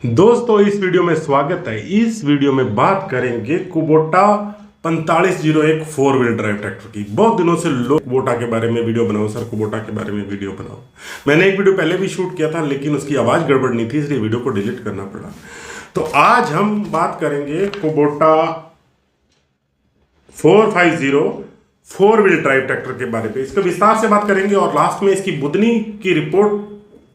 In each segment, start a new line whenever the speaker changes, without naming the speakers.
दोस्तों इस वीडियो में स्वागत है। इस वीडियो में बात करेंगे Kubota 4501 four wheel drive tractor की। बहुत दिनों से लोग कुबोटा के बारे में वीडियो बनाओ सर, कुबोटा के बारे में वीडियो बनाओ। मैंने एक वीडियो पहले भी शूट किया था लेकिन उसकी आवाज़ गड़बड़ नहीं थी, इसलिए वीडियो को डिलीट करना पड़ा। तो आज हम बात करेंगे Kubota 450 four wheel drive tractor के बारे में। इसका विस्तार से बात करेंगे और लास्ट में इसकी बुदनी की रिपोर्ट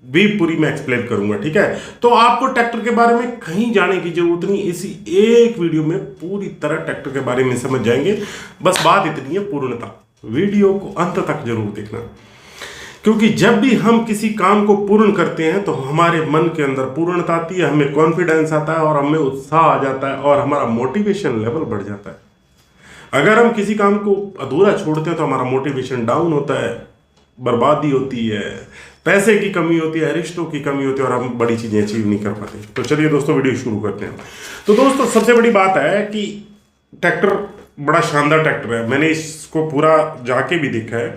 भी पूरी मैं एक्सप्लेन करूंगा, ठीक है। तो आपको ट्रैक्टर के बारे में कहीं जाने की जरूरत नहीं, इसी एक वीडियो में पूरी तरह ट्रैक्टर के बारे में समझ जाएंगे। बस बात इतनी है, पूर्णता वीडियो को अंत तक जरूर देखना, क्योंकि जब भी हम किसी काम को पूर्ण करते हैं तो हमारे मन के अंदर पूर्णता आती है, हमें कॉन्फिडेंस आता है और हमें उत्साह आ जाता है और हमारा मोटिवेशन लेवल बढ़ जाता है। अगर हम किसी काम को अधूरा छोड़ते हैं तो हमारा मोटिवेशन डाउन होता है, बर्बादी होती है, पैसे की कमी होती है, रिश्तों की कमी होती है और हम बड़ी चीजें अचीव नहीं कर पाते। तो चलिए दोस्तों वीडियो शुरू करते हैं। तो दोस्तों सबसे बड़ी बात है कि ट्रैक्टर बड़ा शानदार ट्रैक्टर है, मैंने इसको पूरा जाके भी देखा है।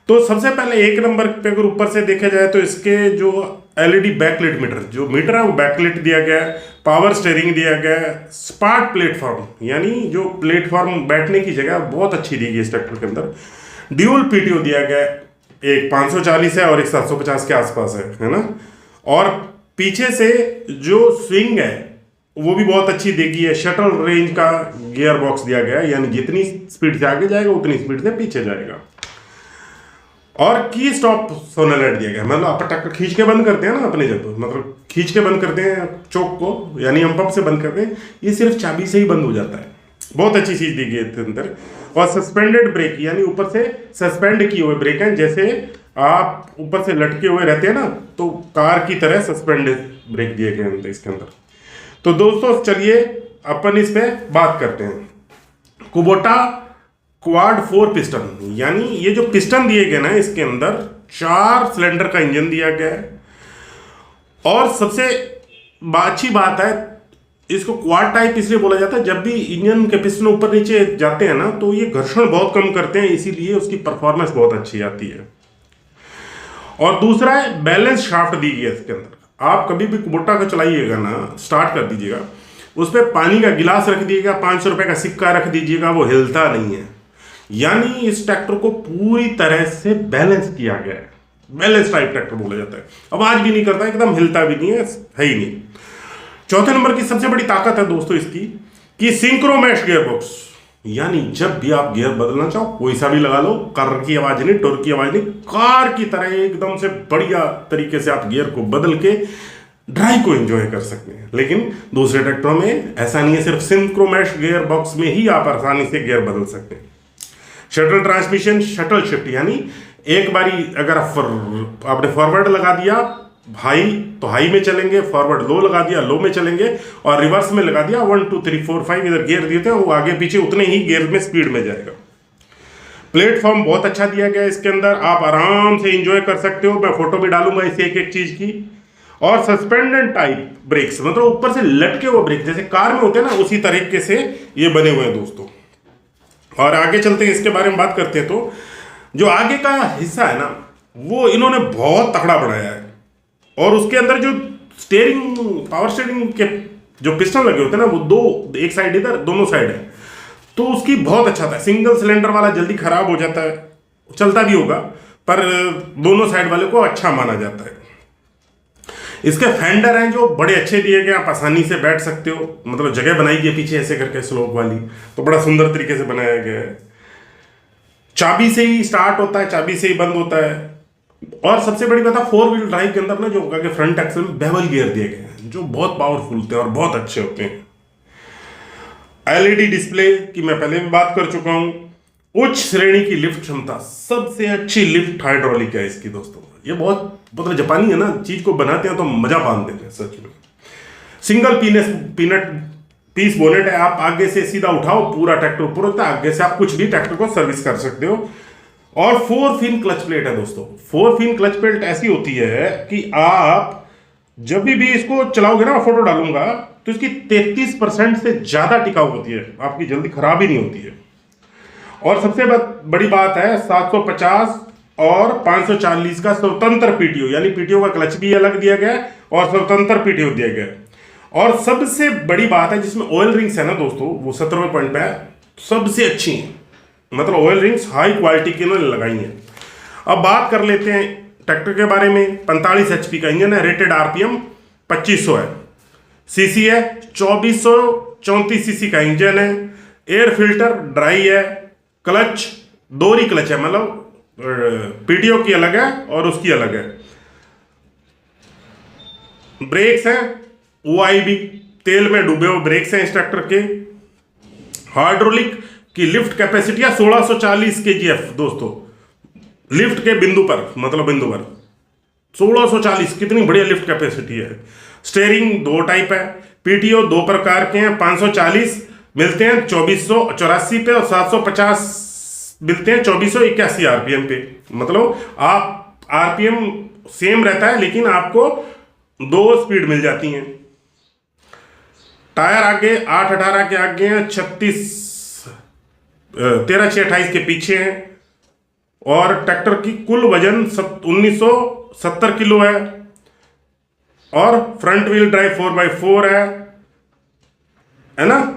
तो सबसे पहले एक नंबर पे अगर ऊपर से देखा जाए तो इसके जो एलईडी बैकलाइट मीटर, जो मीटर है वो बैकलाइट दिया गया है, पावर स्टीयरिंग दिया गया है, स्पार्ट प्लेटफॉर्म यानी जो प्लेटफॉर्म बैठने की जगह बहुत अच्छी दी गई इस ट्रैक्टर के अंदर, ड्यूल पीटीओ दिया गया है, एक 540 है और एक 750 के आसपास है ना। और पीछे से जो स्विंग है वो भी बहुत अच्छी देगी है, शटल रेंज का गियर बॉक्स दिया गया है, यानी जितनी स्पीड से आगे जाएगा उतनी स्पीड से पीछे जाएगा। और की स्टॉप सोलेनोइड दिया गया, मतलब आप ट्रैक्टर खींच के बंद करते हैं ना अपने, जब मतलब खींच के बंद करते हैं चोक को, यानी हम पंप से बंद करते हैं, ये सिर्फ चाबी से ही बंद हो जाता है। बहुत अच्छी चीज दी गई है इसके अंदर। और सस्पेंडेड ब्रेक, यानी ऊपर से सस्पेंड किए हुए ब्रेक हैं, जैसे आप ऊपर से लटके हुए रहते हैं ना, तो कार की तरह सस्पेंडेड ब्रेक दिए गए हैं इसके अंदर। तो दोस्तों चलिए अपन इस पे बात करते हैं। कुबोटा क्वाड 4 पिस्टन, यानी ये जो पिस्टन दिए गए ना इसके अंदर 4 सिलेंडर का इंजन दिया गया है। और सबसे अच्छी बात है, इसको क्वाड टाइप इसलिए बोला जाता है, जब भी इंजन के पिस्टन ऊपर नीचे जाते हैं ना तो ये घर्षण बहुत कम करते हैं, इसीलिए उसकी परफॉर्मेंस बहुत अच्छी आती है। और दूसरा है बैलेंस शाफ्ट दी गई है इसके अंदर। आप कभी भी कुबोटा को चलाइएगा ना, स्टार्ट कर दीजिएगा, उस पर पानी का गिलास रख दीजिएगा, 500 रुपए का सिक्का रख दीजिएगा, वो हिलता नहीं है। यानी इस ट्रैक्टर को पूरी तरह से बैलेंस किया गया है, बैलेंस टाइप ट्रैक्टर बोला जाता है। आवाज भी नहीं करता, एकदम हिलता भी नहीं है ही नहीं। चौथे नंबर की सबसे बड़ी ताकत है दोस्तों इसकी कि सिंक्रोमैश गियर बॉक्स, यानी जब भी आप गियर बदलना चाहो कोई सा भी लगा लो, कर की आवाज नहीं, टोर की आवाज नहीं, कार की तरह एकदम से बढ़िया तरीके से आप गियर को बदल के ड्राइव को एंजॉय कर सकते हैं। लेकिन दूसरे ट्रैक्टरों में ऐसा नहीं है, सिर्फ सिंक्रोमैश गियर बॉक्स में ही आप आसानी से गियर बदल सकते हैं। शटल ट्रांसमिशन, शटल शिफ्ट, यानी एक बारी अगर आपने फॉरवर्ड लगा दिया हाई तो हाई में चलेंगे, फॉरवर्ड लो लगा दिया लो में चलेंगे, और रिवर्स में लगा दिया 1 2 3 4 5 इधर गियर दिए थे, वो आगे पीछे उतने ही गियर में स्पीड में जाएगा। प्लेटफॉर्म बहुत अच्छा दिया गया है इसके अंदर, आप आराम से एंजॉय कर सकते हो। मैं फोटो भी डालूंगा इस एक एक चीज की। और सस्पेंडेड टाइप ब्रेक्स, मतलब ऊपर से लटके हुए ब्रेक जैसे कार में होते हैं ना, उसी तरीके से ये बने हुए हैं दोस्तों। और आगे चलते हैं, इसके बारे में बात करते हैं। तो जो आगे का हिस्सा है ना वो इन्होंने बहुत तगड़ा बनाया है, और उसके अंदर जो स्टीयरिंग, पावर स्टीयरिंग के जो पिस्टन लगे होते हैं ना वो दो, एक साइड इधर, दोनों साइड है, तो उसकी बहुत अच्छा था। सिंगल सिलेंडर वाला जल्दी खराब हो जाता है, चलता भी होगा, पर दोनों साइड वाले को अच्छा माना जाता है। इसके फेंडर हैं जो बड़े अच्छे दिए गए, आप आसानी से बैठ सकते हो, मतलब जगह बनाई गई पीछे ऐसे करके स्लोप वाली, तो बड़ा सुंदर तरीके से बनाया गया है। चाबी से ही स्टार्ट होता है, चाबी से ही बंद होता है। और सबसे बड़ी बात है, फोर व्हील ड्राइव के अंदर ना जो आगे फ्रंट एक्सल में बेवल गियर दिए गए हैं जो बहुत पावरफुल होते हैं और बहुत अच्छे होते हैं। एलईडी डिस्प्ले की मैं पहले भी बात कर चुका हूं। उच्च श्रेणी की लिफ्ट क्षमता, सबसे अच्छी लिफ्ट हाइड्रोलिक है इसकी दोस्तों। ये बहुत मतलब जापानी है ना, चीज को बनाते हैं तो मजा बांध देते हैं सच में। सिंगल पीस बोनेट है, आप आगे से सीधा उठाओ पूरा ट्रैक्टर ऊपर होता है, आगे से आप कुछ भी ट्रैक्टर को सर्विस कर सकते हो। और 4 फिन क्लच प्लेट है दोस्तों। 4 फिन क्लच प्लेट ऐसी होती है कि आप जब भी इसको चलाओगे ना, फोटो डालूंगा, तो इसकी 33% से ज्यादा टिकाऊ होती है, आपकी जल्दी खराब ही नहीं होती है। और सबसे बड़ी बात है 750 और 540 का स्वतंत्र पीटीओ, यानी पीटीओ का क्लच भी अलग दिया गया और स्वतंत्र पीटीओ दिया गया। और सबसे बड़ी बात है जिसमें ऑयल रिंग्स है ना दोस्तों, वो 70वें पॉइंट पे है, सबसे अच्छी है, मतलब ऑयल रिंग्स हाई क्वालिटी की इन्होंने लगाई हैं। अब बात कर लेते हैं ट्रैक्टर के बारे में। 45 HP का इंजन है, रेटेड RPM 2500 है, सीसी है 2434 सीसी का इंजन है, एयर फिल्टर ड्राई है, क्लच दोहरी क्लच है, मतलब PTO की अलग है और उसकी अलग है, ब्रेक्स हैं OIB तेल में डूबे हुए ब्रेक्स हैं इस ट्रैक्टर के। हाइड्रोलिक की लिफ्ट कैपेसिटी है 1640 kgf दोस्तों, लिफ्ट के बिंदु पर, मतलब बिंदु पर 1640, कितनी बढ़िया लिफ्ट कैपेसिटी है। स्टेयरिंग 2 टाइप है, PTO 2 प्रकार के हैं, 540 मिलते हैं 2484 पे और 750 मिलते हैं 2481 RPM पे, मतलब आप RPM सेम रहता है लेकिन आपको 2 स्पीड मिल जाती हैं। टायर आगे 8/18 के आगे हैं, 13/6/28 के पीछे हैं, और ट्रैक्टर की कुल वजन 1970 किलो है, और फ्रंट व्हील ड्राइव 4x4 है ना।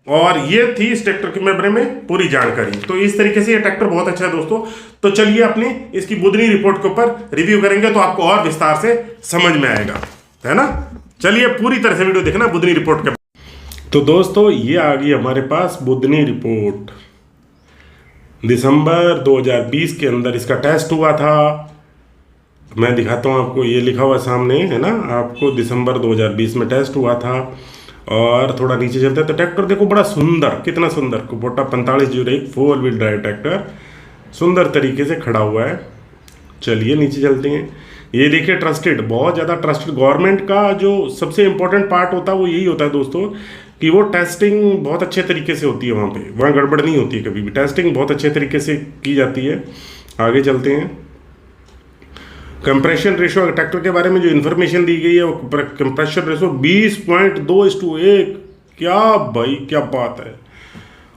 और ये थी इस ट्रैक्टर के बारे में पूरी जानकारी। तो इस तरीके से ये ट्रैक्टर बहुत अच्छा है दोस्तों। तो चलिए अपने इसकी बुधनी रिपोर्ट के ऊपर रिव्यू करेंगे तो आपको और विस्तार से समझ में आएगा, है ना। चलिए पूरी तरह से वीडियो देखना बुधनी रिपोर्ट के। तो दोस्तों ये आ गई हमारे पास बुधनी रिपोर्ट। दिसंबर 2020 के अंदर इसका टेस्ट हुआ था। मैं दिखाता हूँ आपको, ये लिखा हुआ सामने है ना आपको, दिसंबर 2020 में टेस्ट हुआ था। और थोड़ा नीचे चलते हैं तो ट्रैक्टर देखो बड़ा सुंदर, कितना सुंदर, कुबोटा 4501 4 व्हील ड्राइव ट्रैक्टर सुंदर तरीके से खड़ा हुआ है। चलिए नीचे चलते हैं। ये देखिए ट्रस्टेड, बहुत ज़्यादा ट्रस्टेड। गवर्नमेंट का जो सबसे इंपॉर्टेंट पार्ट होता है वो यही होता है दोस्तों कि वो टेस्टिंग बहुत अच्छे तरीके से होती है, वहाँ गड़बड़ नहीं होती है कभी भी, टेस्टिंग बहुत अच्छे तरीके से की जाती है। आगे चलते हैं। कंप्रेशन रेशो ट्रैक्टर के बारे में जो इन्फॉर्मेशन दी गई है वो कंप्रेशन रेशो 20.2:1, क्या भाई क्या बात है।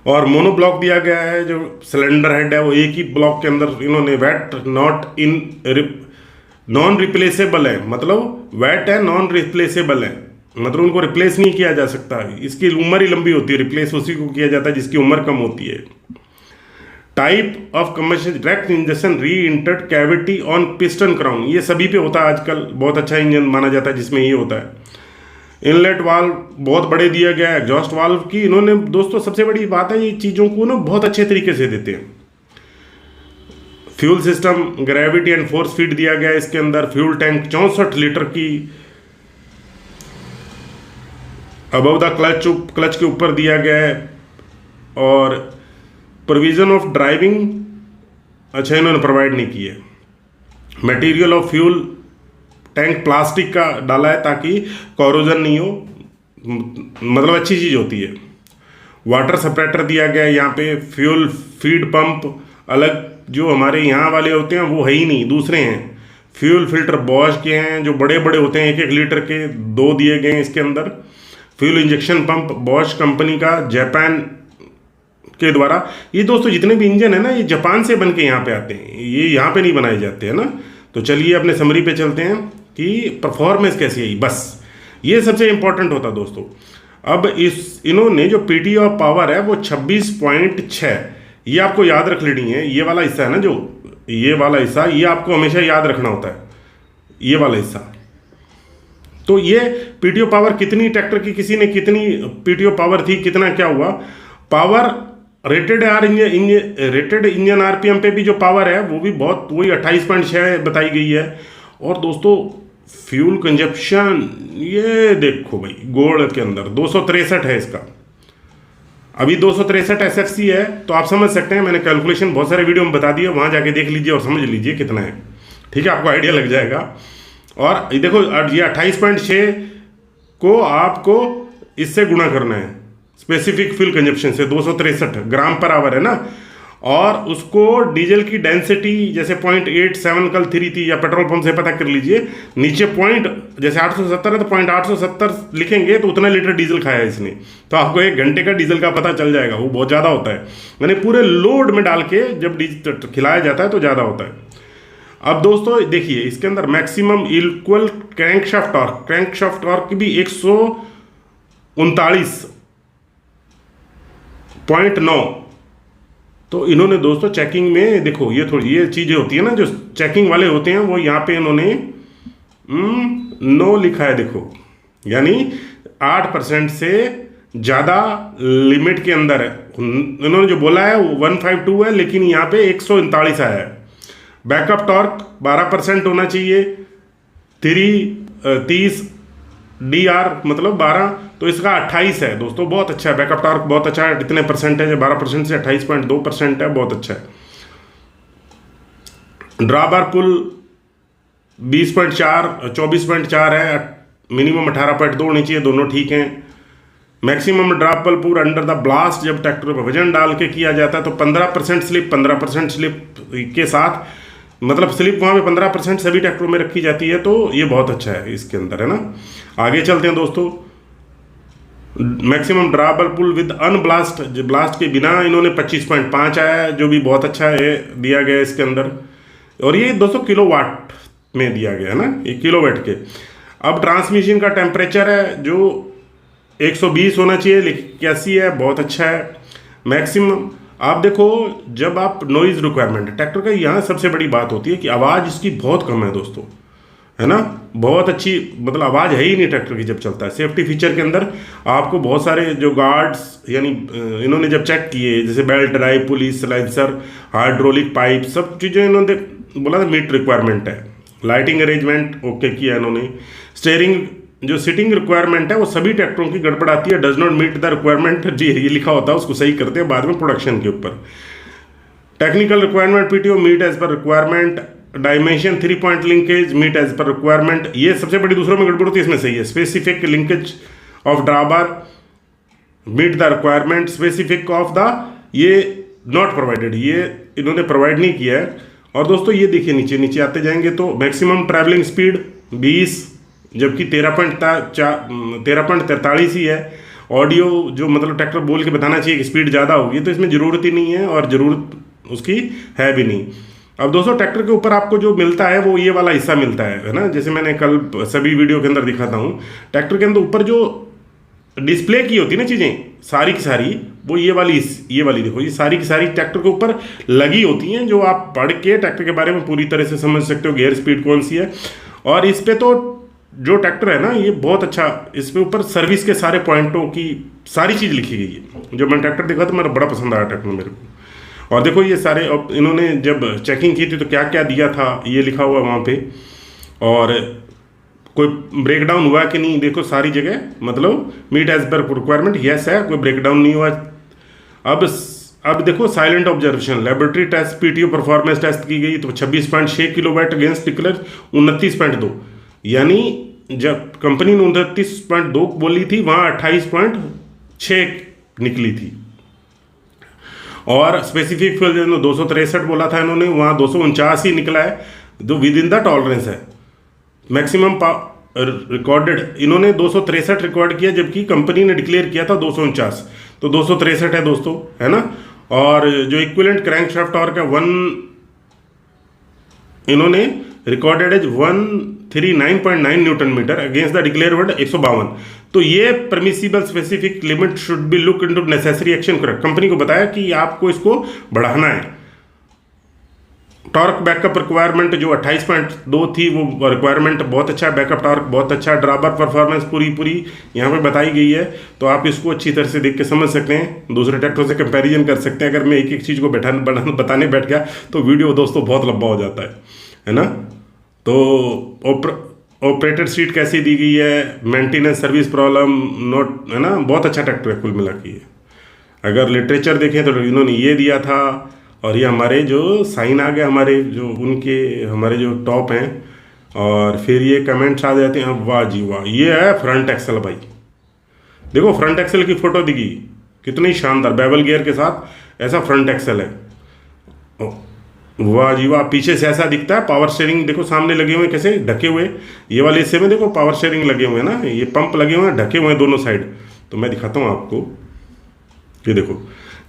और मोनो ब्लॉक दिया गया है, जो सिलेंडर हेड है वो एक ही ब्लॉक के अंदर इन्होंने वैट नॉन रिप्लेसेबल है, मतलब वैट है नॉन रिप्लेसेबल है, मतलब उनको रिप्लेस नहीं किया जा सकता। इसकी उम्र ही लंबी होती है, रिप्लेस उसी को किया जाता है जिसकी उम्र कम होती है। Type of combustion direct injection re entered cavity on piston crown, ये सभी पे होता है आजकल, बहुत अच्छा इंजन माना जाता है जिसमें ये होता है। इनलेट वाल्व बहुत बड़े दिया गया है। एग्जॉस्ट वाल्व की इन्होंने दोस्तों सबसे बड़ी बात है, ये चीज़ों को ना बहुत अच्छे तरीके से देते हैं। Fuel system gravity and force feed दिया गया है इसके अंदर। फ्यूल टैंक 64 लीटर की अबव द क्लच के ऊपर दिया गया है। और प्रोविजन ऑफ ड्राइविंग अच्छा इन्होंने प्रोवाइड नहीं की है। Material of fuel tank plastic का डाला है ताकि कॉरोजन नहीं हो, मतलब अच्छी चीज़ होती है। वाटर सेपरेटर दिया गया है यहाँ पे। फ्यूल फीड पंप अलग जो हमारे यहाँ वाले होते हैं वो है ही नहीं, दूसरे हैं। फ्यूल फिल्टर बॉश के हैं जो बड़े बड़े होते हैं, 1-1 लीटर के 2 दिए गए हैं इसके अंदर। Fuel injection pump Bosch company का, जापान के द्वारा। ये दोस्तों जितने भी इंजन है ना ये जापान से बन के यहाँ पे आते हैं, ये यहाँ पे नहीं बनाए जाते हैं ना। तो चलिए अपने समरी पे चलते हैं कि परफॉर्मेंस कैसी आई, बस ये सबसे इंपॉर्टेंट होता है दोस्तों। अब इन्होंने जो PTO ऑफ पावर है वो 26.6, ये आपको याद रख लेनी है। ये वाला हिस्सा है ना, जो ये वाला हिस्सा, ये आपको हमेशा याद रखना होता है, ये वाला हिस्सा। तो ये PTO पावर कितनी ट्रैक्टर की, किसी ने कितनी PTO पावर थी, कितना क्या हुआ पावर। रेटेड इंजन RPM पे भी जो पावर है वो भी बहुत, वही 28.6 बताई गई है। और दोस्तों फ्यूल कंजप्शन ये देखो भाई, गोल्ड के अंदर 263 है इसका, अभी 263 SFC है। तो आप समझ सकते हैं, मैंने कैलकुलेशन बहुत सारे वीडियो में बता दिया, वहाँ जाके देख लीजिए और समझ लीजिए कितना है, ठीक है, आपको आइडिया लग जाएगा। और ये देखो ये 28.6 को आपको इससे गुणा करना है, स्पेसिफिक फ्यूल कंजप्शन से 263 ग्राम पर आवर है ना। और उसको डीजल की डेंसिटी जैसे 0.87 कल 3 थी, या पेट्रोल पंप से पता कर लीजिए। नीचे पॉइंट जैसे 870 है तो 0.870 लिखेंगे तो उतना लीटर डीजल खाया है इसने, तो आपको 1 घंटे का डीजल का पता चल जाएगा, वो बहुत ज़्यादा होता है। यानी पूरे लोड में डाल के जब डीजल खिलाया जाता है तो ज़्यादा होता है। अब दोस्तों देखिए इसके अंदर मैक्सिमम इक्वल क्रैंकशाफ्ट टॉर्क की भी 139.9। तो इन्होंने दोस्तों चेकिंग में देखो, ये चीजें होती है ना जो चेकिंग वाले होते हैं, वो यहाँ पे इन्होंने 9 लिखा है देखो, यानी 8% से ज़्यादा लिमिट के अंदर है। इन्होंने जो बोला है वो 152 है, लेकिन यहाँ पे 139 आया है। बैकअप टॉर्क 12% होना चाहिए, 30 DR मतलब 12, तो इसका 28 है दोस्तों, बहुत अच्छा है। बैकअप टॉर्क बहुत अच्छा है, इतने परसेंट है, 12% से 28.2% है, बहुत अच्छा है। ड्रॉबार पुल 24.4 है, मिनिमम 18.2 होनी चाहिए, दोनों ठीक हैं। Maximum drawbar pull under the ballast, जब ट्रैक्टर पर वजन डाल के किया जाता है तो 15% स्लिप, 15% स्लिप के साथ, मतलब स्लिप वहाँ पे 15% सभी ट्रैक्टरों में रखी जाती है, तो ये बहुत अच्छा है इसके अंदर, है ना। आगे चलते हैं दोस्तों। Maximum drawbar pull with अनब्लास्ट, blast के बिना इन्होंने 25.5 आया है, जो भी बहुत अच्छा है दिया गया है इसके अंदर। और ये 200 किलोवाट में दिया गया है ना, ये किलोवाट के। अब ट्रांसमिशन का टेम्परेचर है जो 120 होना चाहिए, लेकिन 81 है, बहुत अच्छा है। मैक्सिमम आप देखो, जब आप नॉइज़ रिक्वायरमेंट ट्रैक्टर का, यहाँ सबसे बड़ी बात होती है कि आवाज़ इसकी बहुत कम है दोस्तों, है ना, बहुत अच्छी, मतलब आवाज़ है ही नहीं ट्रैक्टर की जब चलता है। सेफ्टी फीचर के अंदर आपको बहुत सारे जो गार्ड्स, यानी इन्होंने जब चेक किए, जैसे belt drive, police silencer, hydraulic pipe, सब चीज़ें इन्होंने बोला था मीट रिक्वायरमेंट है। लाइटिंग अरेंजमेंट ओके किया इन्होंने। स्टेयरिंग जो सिटिंग रिक्वायरमेंट है वो सभी ट्रैक्टरों की गड़बड़ आती है, does not meet the requirement, जी ये लिखा होता है, उसको सही करते हैं बाद में प्रोडक्शन के ऊपर। Technical requirement PTO meet as per requirement. Dimension 3 point linkage meet as per requirement, ये सबसे बड़ी दूसरों में गड़बड़ होती है, इसमें सही है। Specific linkage of drawbar meet the requirement. Specific of the, ये नॉट प्रोवाइडेड, ये इन्होंने प्रोवाइड नहीं किया है। और दोस्तों ये देखिए नीचे आते जाएंगे तो मैक्सिमम ट्रैवलिंग स्पीड 20, जबकि 13.43 ही है। ऑडियो जो मतलब ट्रैक्टर बोल के बताना चाहिए कि स्पीड ज़्यादा होगी, तो इसमें ज़रूरत ही नहीं है और ज़रूरत उसकी है भी नहीं। अब दोस्तों ट्रैक्टर के ऊपर आपको जो मिलता है वो ये वाला हिस्सा मिलता है ना, जैसे मैंने कल सभी वीडियो के अंदर दिखाता हूँ। ट्रैक्टर के अंदर ऊपर जो डिस्प्ले की होती है ना चीज़ें सारी की सारी, वो ये वाली देखो, ये सारी की सारी ट्रैक्टर के ऊपर लगी होती हैं, जो आप पढ़ के ट्रैक्टर के बारे में पूरी तरह से समझ सकते हो, गियर स्पीड कौन सी है। और इस पे तो जो ट्रैक्टर है ना, ये बहुत अच्छा, इस पे ऊपर सर्विस के सारे पॉइंटों की सारी चीज़ लिखी गई है। जब मैं ट्रैक्टर देखा तो मेरा बड़ा पसंद आया ट्रैक्टर मेरे को। और देखो ये सारे, अब इन्होंने जब चेकिंग की थी तो क्या क्या दिया था ये लिखा हुआ वहाँ पे, और कोई ब्रेकडाउन हुआ कि नहीं, देखो सारी जगह मतलब meet as per requirement, yes है, कोई ब्रेकडाउन नहीं हुआ। अब देखो silent observation, laboratory test PTO performance test की गई तो 26.6 किलोवाट अगेंस्ट डिक्लेयर 29.2, यानी जब कंपनी ने 29.2 बोली थी वहाँ 28.6 निकली थी। और स्पेसिफिक फ्यूल 263 बोला था इन्होंने, वहाँ 249 ही निकला है, जो विद इन द टॉलरेंस है। मैक्सिमम रिकॉर्डेड इन्होंने 263 रिकॉर्ड किया, जबकि कंपनी ने डिक्लेयर किया था 249, तो 263 है दोस्तों, है ना। और जो इक्विवेलेंट क्रैंकशाफ्ट टॉर्क है 1, इन्होंने recorded as 139.9 newton metre against the declared 152। तो ये permissible specific limit should be look into necessary action correct, company को बताया कि आपको इसको बढ़ाना है। टॉर्क बैकअप रिक्वायरमेंट जो 28.2 थी वो रिक्वायरमेंट बहुत अच्छा है, बैकअप टॉर्क बहुत अच्छा है। ड्रॉबर परफॉर्मेंस पूरी यहाँ पे बताई गई है, तो आप इसको अच्छी तरह से देख के समझ सकते हैं, दूसरे ट्रैक्टरों से कंपैरिजन कर सकते हैं। अगर मैं एक चीज़ को बताने बैठ गया तो वीडियो दोस्तों बहुत लंबा हो जाता है ना। तो ऑपरेटर सीट कैसी दी गई है, मेंटेनेंस सर्विस प्रॉब्लम नोट, है ना, बहुत अच्छा ट्रैक्टर है कुल मिला के। अगर लिटरेचर देखें तो इन्होंने ये दिया था, और ये हमारे जो साइन आ गया, हमारे जो टॉप हैं, और फिर ये कमेंट्स आ जाते हैं, वाह जी वाह, ये है फ्रंट एक्सल भाई, देखो फ्रंट एक्सल की फोटो दिखी, कितनी शानदार बेवल गियर के साथ ऐसा फ्रंट एक्सल है, वाह जी वाह। पीछे से ऐसा दिखता है, पावर स्टीयरिंग देखो सामने लगे हुए कैसे ढके हुए, ये वाले हिस्से में देखो पावर स्टीयरिंग लगे हुए हैं ना, ये पंप लगे हुए हैं, ढके हुए हैं दोनों साइड। तो मैं दिखाता हूँ आपको, ये देखो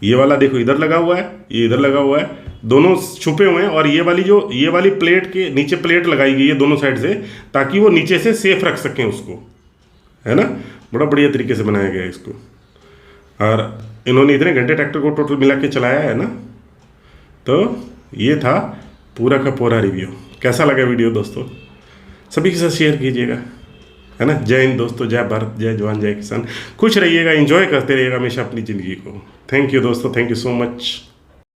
ये वाला देखो इधर लगा हुआ है, ये इधर लगा हुआ है, दोनों छुपे हुए हैं, और ये वाली प्लेट के नीचे प्लेट लगाई गई है दोनों साइड से, ताकि वो नीचे से सेफ रख सकें उसको, है ना। बड़ा बढ़िया तरीके से बनाया गया है इसको। और इन्होंने इतने घंटे ट्रैक्टर को टोटल मिला के चलाया है ना। तो ये था पूरा का पूरा रिव्यू। कैसा लगा वीडियो दोस्तों, सभी के साथ शेयर कीजिएगा, है ना। जय हिंद दोस्तों, जय भारत, जय जवान जय किसान। खुश रहिएगा, एंजॉय करते रहिएगा हमेशा अपनी ज़िंदगी को। थैंक यू दोस्तों, थैंक यू सो मच।